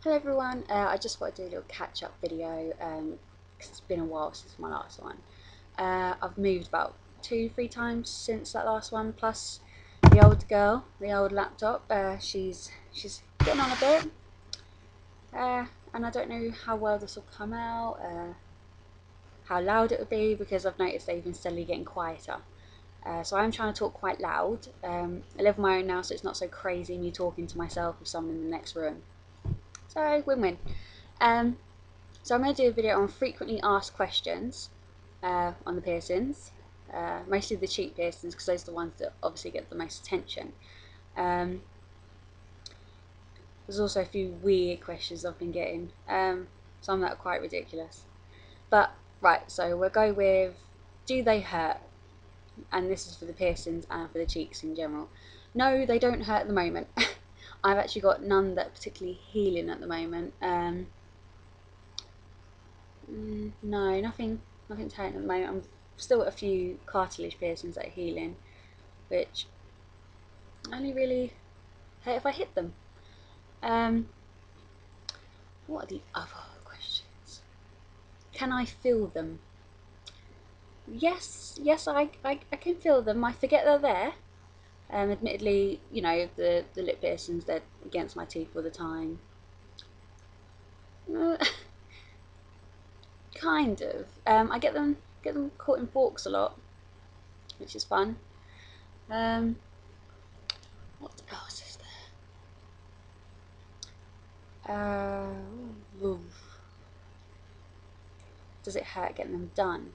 Hello everyone, I just thought I'd do a little catch-up video because it's been a while since my last one. I've moved about 2-3 times since that last one, plus the old girl, the old laptop, she's getting on a bit, and I don't know how well this will come out, how loud it will be, because I've noticed they've been steadily getting quieter. So I'm trying to talk quite loud. I live on my own now, so it's not so crazy me talking to myself with someone in the next room. So win-win. So I'm going to do a video on frequently asked questions on the piercings, mostly the cheek piercings because those are the ones that obviously get the most attention. There's also a few weird questions I've been getting, some that are quite ridiculous. But right, so we'll go with, do they hurt? And this is for the piercings and for the cheeks in general. No, they don't hurt at the moment. I've actually got none that are particularly healing at the moment. No, nothing's hurting at the moment. I'm still at a few cartilage piercings that are healing, which only really hurt if I hit them. What are the other questions? Can I feel them? Yes, I can feel them. I forget they're there. Admittedly, you know, the lip piercings, they're against my teeth all the time. Kind of. I get them caught in forks a lot, which is fun. What else is there? Does it hurt getting them done?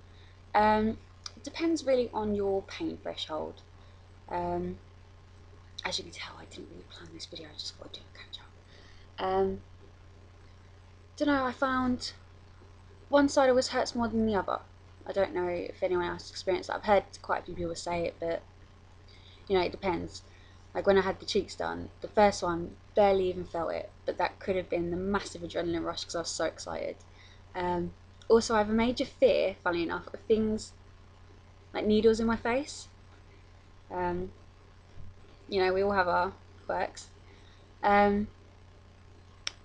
It depends really on your pain threshold. As you can tell, I didn't really plan this video. I just thought I'd do a catch up. Don't know. I found one side always hurts more than the other. I don't know if anyone else experienced that. I've heard quite a few people say it, but you know, it depends. Like when I had the cheeks done, the first one barely even felt it, but that could have been the massive adrenaline rush because I was so excited. Also, I have a major fear, funnily enough, of things like needles in my face. You know, we all have our quirks. But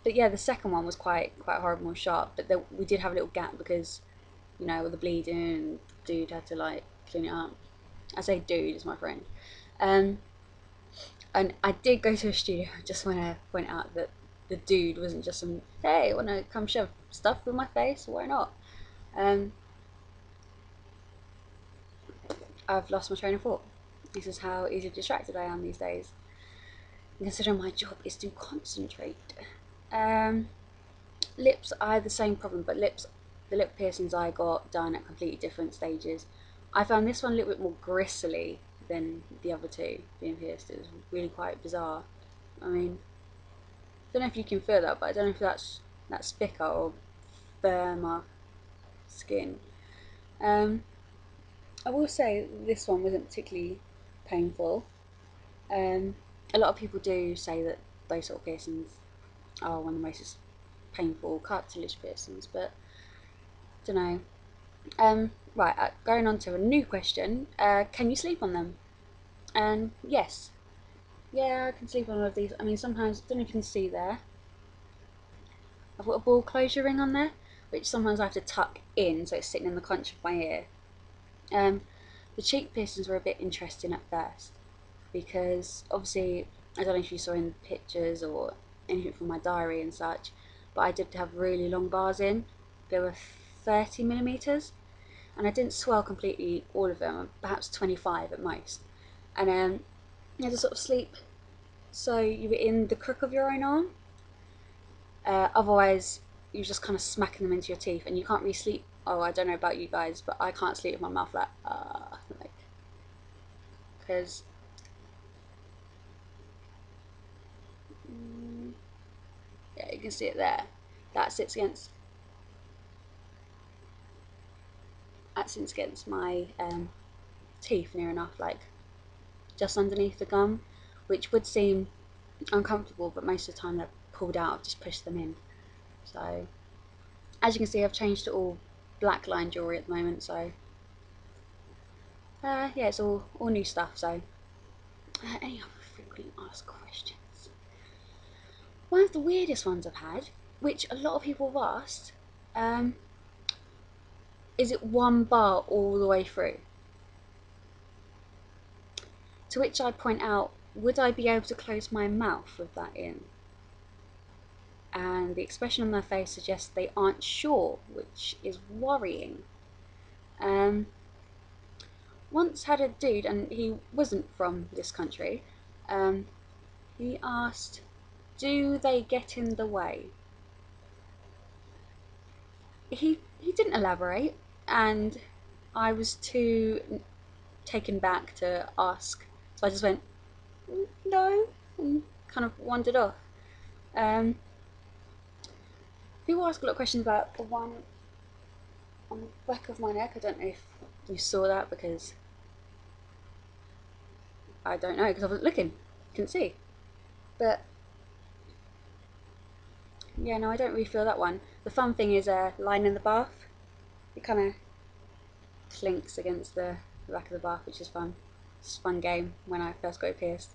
yeah, the second one was quite horrible and sharp, but we did have a little gap because, you know, with the bleeding, and the dude had to like clean it up. I say dude, is my friend. And I did go to a studio. I just want to point out that the dude wasn't just some, hey, want to come shove stuff with my face? Why not? I've lost my train of thought. This is how easily distracted I am these days. And considering my job is to concentrate. Lips, I had the same problem, but the lip piercings I got done at completely different stages. I found this one a little bit more gristly than the other two being pierced. It was really quite bizarre. I mean, I don't know if you can feel that, but I don't know if that's thicker or firmer skin. I will say this one wasn't particularly painful. A lot of people do say that those sort of piercings are one of the most painful cartilage piercings, but I don't know. Right, going on to a new question. Can you sleep on them? And yes. Yeah, I can sleep on all of these. I mean, sometimes, I don't know if you can see there, I've got a ball closure ring on there, which sometimes I have to tuck in so it's sitting in the conch of my ear. The cheek piercings were a bit interesting at first because obviously, I don't know if you saw in the pictures or anything from my diary and such, but I did have really long bars in. They were 30mm, and I didn't swell completely all of them, perhaps 25 at most. And you had to sort of sleep so you were in the crook of your own arm. Otherwise, you're just kind of smacking them into your teeth, and you can't really sleep. Oh, I don't know about you guys, but I can't sleep with my mouth like, because yeah, you can see it there. That sits against my teeth near enough, like just underneath the gum, which would seem uncomfortable, but most of the time they're pulled out. I've just pushed them in. So as you can see, I've changed to all black line jewellery at the moment, so yeah, it's all new stuff. So any other frequently asked questions? one of the weirdest ones I've had, which a lot of people have asked, is it one bar all the way through? To which I point out, would I be able to close my mouth with that in? And the expression on their face suggests they aren't sure, which is worrying. Once had a dude, and he wasn't from this country, he asked, do they get in the way? He didn't elaborate, and I was too taken back to ask, so I just went, no, and kind of wandered off. People ask a lot of questions about the one on the back of my neck. I don't know if you saw that, because I don't know, because I wasn't looking, couldn't see. But yeah, no, I don't really feel that one. The fun thing is lying in the bath. It kind of clinks against the back of the bath, which is fun. It's a fun game when I first got pierced.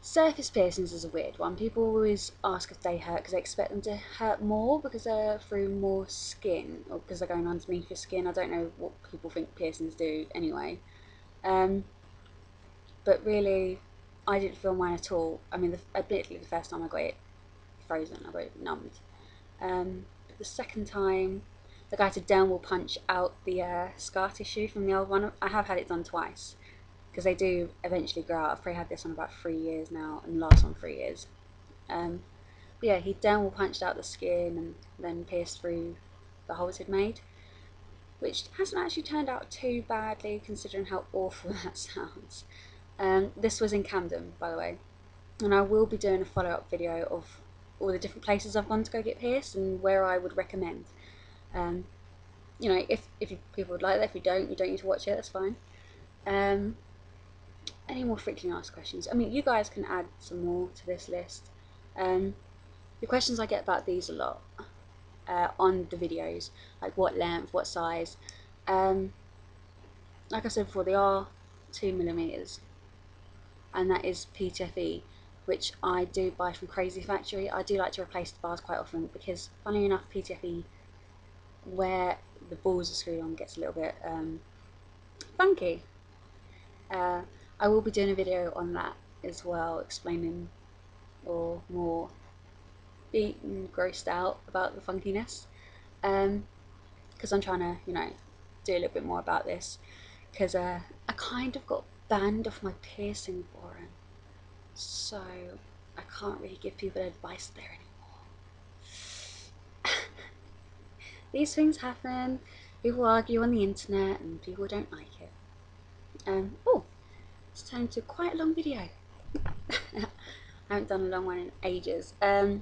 Surface piercings is a weird one. People always ask if they hurt because they expect them to hurt more because they're through more skin, or because they're going underneath your skin. I don't know what people think piercings do anyway. But really, I didn't feel mine at all. I mean, admittedly, the first time I got it frozen, I got it numbed. But the second time, the guy had to downward punch out the scar tissue from the old one. I have had it done twice, because they do eventually grow out. I've probably had this one about 3 years now, and the last one 3 years. But yeah, he downward punched out the skin and then pierced through the holes he'd made, which hasn't actually turned out too badly considering how awful that sounds. This was in Camden, by the way, and I will be doing a follow-up video of all the different places I've gone to go get pierced and where I would recommend. You know, if people would like that. If you don't need to watch it, that's fine. Any more frequently asked questions? I mean, you guys can add some more to this list. The questions I get about these a lot on the videos, like what length, what size. Like I said before, they are 2mm, and that is PTFE, which I do buy from Crazy Factory. I do like to replace the bars quite often because, funnily enough, PTFE, where the balls are screwed on, gets a little bit funky. I will be doing a video on that as well, explaining, or more being grossed out about the funkiness, because I'm trying to, you know, do a little bit more about this, because I kind of got banned off my piercing forum, so I can't really give people advice there anymore. These things happen, people argue on the internet and people don't like it. Oh, it's turned into quite a long video. I haven't done a long one in ages. So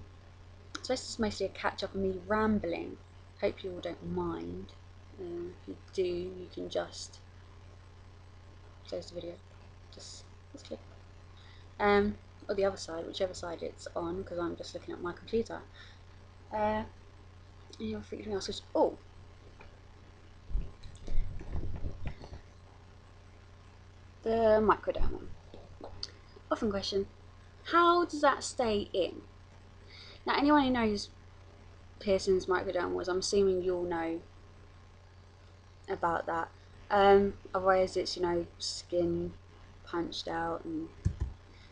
this is mostly a catch up of me rambling. Hope you all don't mind. If you do, you can just close the video. Just click. Or the other side, whichever side it's on, because I'm just looking at my computer. And you're freaking out. Oh, the microdermal. Often question, how does that stay in? Now, anyone who knows piercings, microdermals, I'm assuming you'll know about that. Otherwise it's, you know, skin punched out, and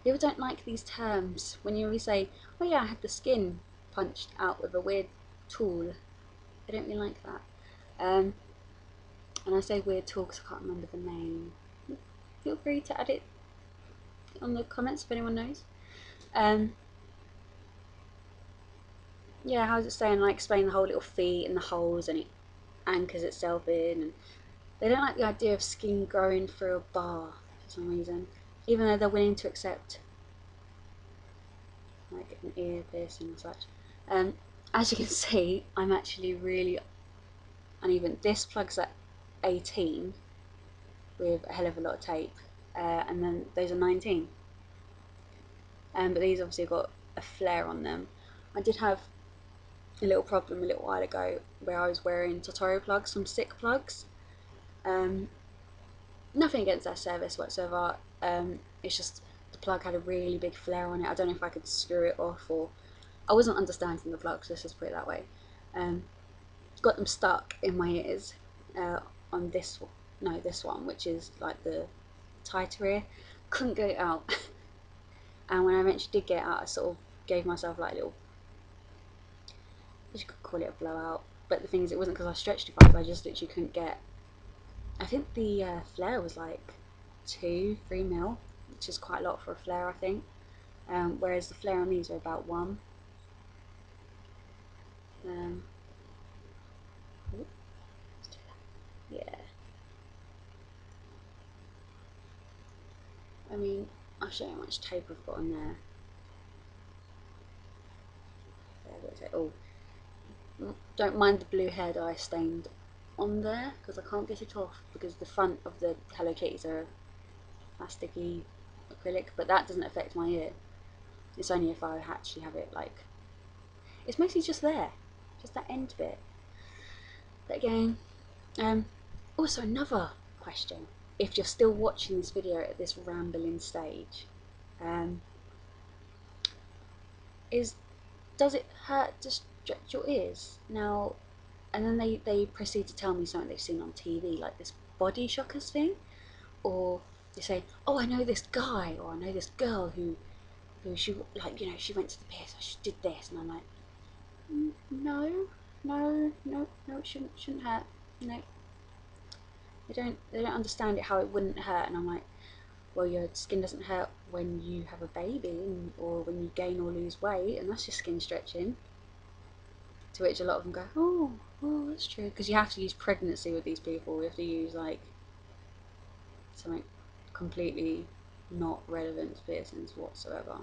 people don't like these terms. When you really say, oh yeah, I had the skin punched out with a weird tool, they don't really like that. And I say weird tool because I can't remember the name. Feel free to add it on the comments if anyone knows. Yeah, how's it saying? Like, explain the whole little feet and the holes, and it anchors itself in. And they don't like the idea of skin growing through a bar for some reason, even though they're willing to accept like an ear piercing and such. As you can see, I'm actually really uneven. This plugs at 18 with a hell of a lot of tape, and then those are 19. But these obviously got a flare on them. I did have a little problem a little while ago where I was wearing Totoro plugs, some stick plugs. Nothing against their service whatsoever. It's just the plug had a really big flare on it. I don't know if I could screw it off, or I wasn't understanding the plugs, let's just put it that way. Got them stuck in my ears on this one, which is like the tighter ear. Couldn't get it out. And when I eventually did get it out, I sort of gave myself like a little, you could call it a blowout, but the thing is, it wasn't because I stretched too far, I just literally couldn't get, I think the flare was like 2-3 mil, which is quite a lot for a flare, I think, whereas the flare on these are about 1. Yeah, I mean, I'll show you how much tape I've got on there. Oh, don't mind the blue hair dye stained on there, because I can't get it off, because the front of the Hello Kitties are plasticky acrylic, but that doesn't affect my ear. It's only if I actually have it, like, it's mostly just there, just that end bit. But again, also another question, if you're still watching this video at this rambling stage, is, does it hurt to stretch your ears? Now, and then they proceed to tell me something they've seen on TV, like this body shockers thing, or they say, oh, I know this guy, or I know this girl who she, like, you know, she went to the piercer, she did this, and I'm like, no, it shouldn't hurt. No, they don't understand it, how it wouldn't hurt. And I'm like, well, your skin doesn't hurt when you have a baby, or when you gain or lose weight, and that's just skin stretching. To which a lot of them go, oh, that's true, because you have to use pregnancy with these people. We have to use like something completely not relevant to piercings whatsoever.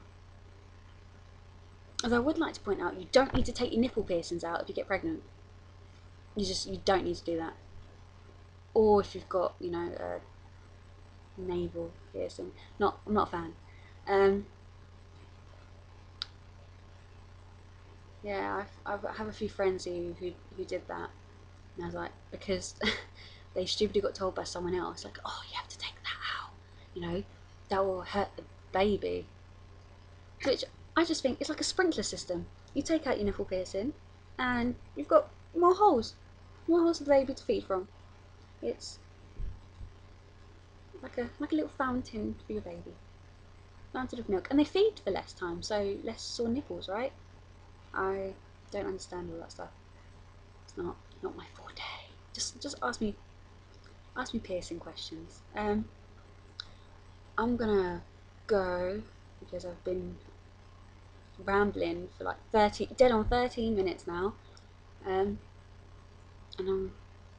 Although I would like to point out, you don't need to take your nipple piercings out if you get pregnant. You don't need to do that. Or if you've got, you know, a navel piercing. I'm not a fan. Yeah, I have a few friends who did that, and I was like, because they stupidly got told by someone else, like, oh, you have to take that out, you know, that will hurt the baby. Which I just think it's like a sprinkler system. You take out your nipple piercing, and you've got more holes for the baby to feed from. It's like a little fountain for your baby, fountain of milk, and they feed for less time, so less sore nipples, right? I don't understand all that stuff. It's not my forte. Just ask me piercing questions. I'm gonna go, because I've been rambling for like 13 minutes now, and I'm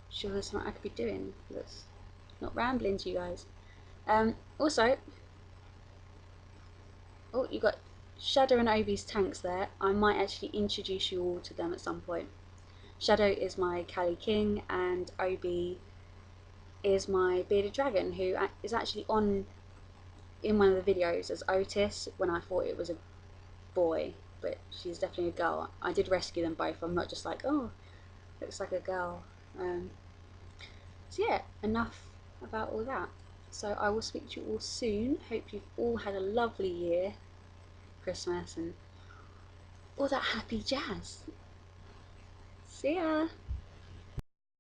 sure there's something I could be doing that's not rambling to you guys. Also, oh, you got Shadow and Obi's tanks there. I might actually introduce you all to them at some point. Shadow is my Cali King, and Obi is my bearded dragon, who is actually in one of the videos as Otis, when I thought it was a boy, but she's definitely a girl. I did rescue them both. I'm not just like, oh, looks like a girl. So yeah, enough about all that. So I will speak to you all soon. Hope you've all had a lovely year, Christmas, and all that happy jazz. See ya!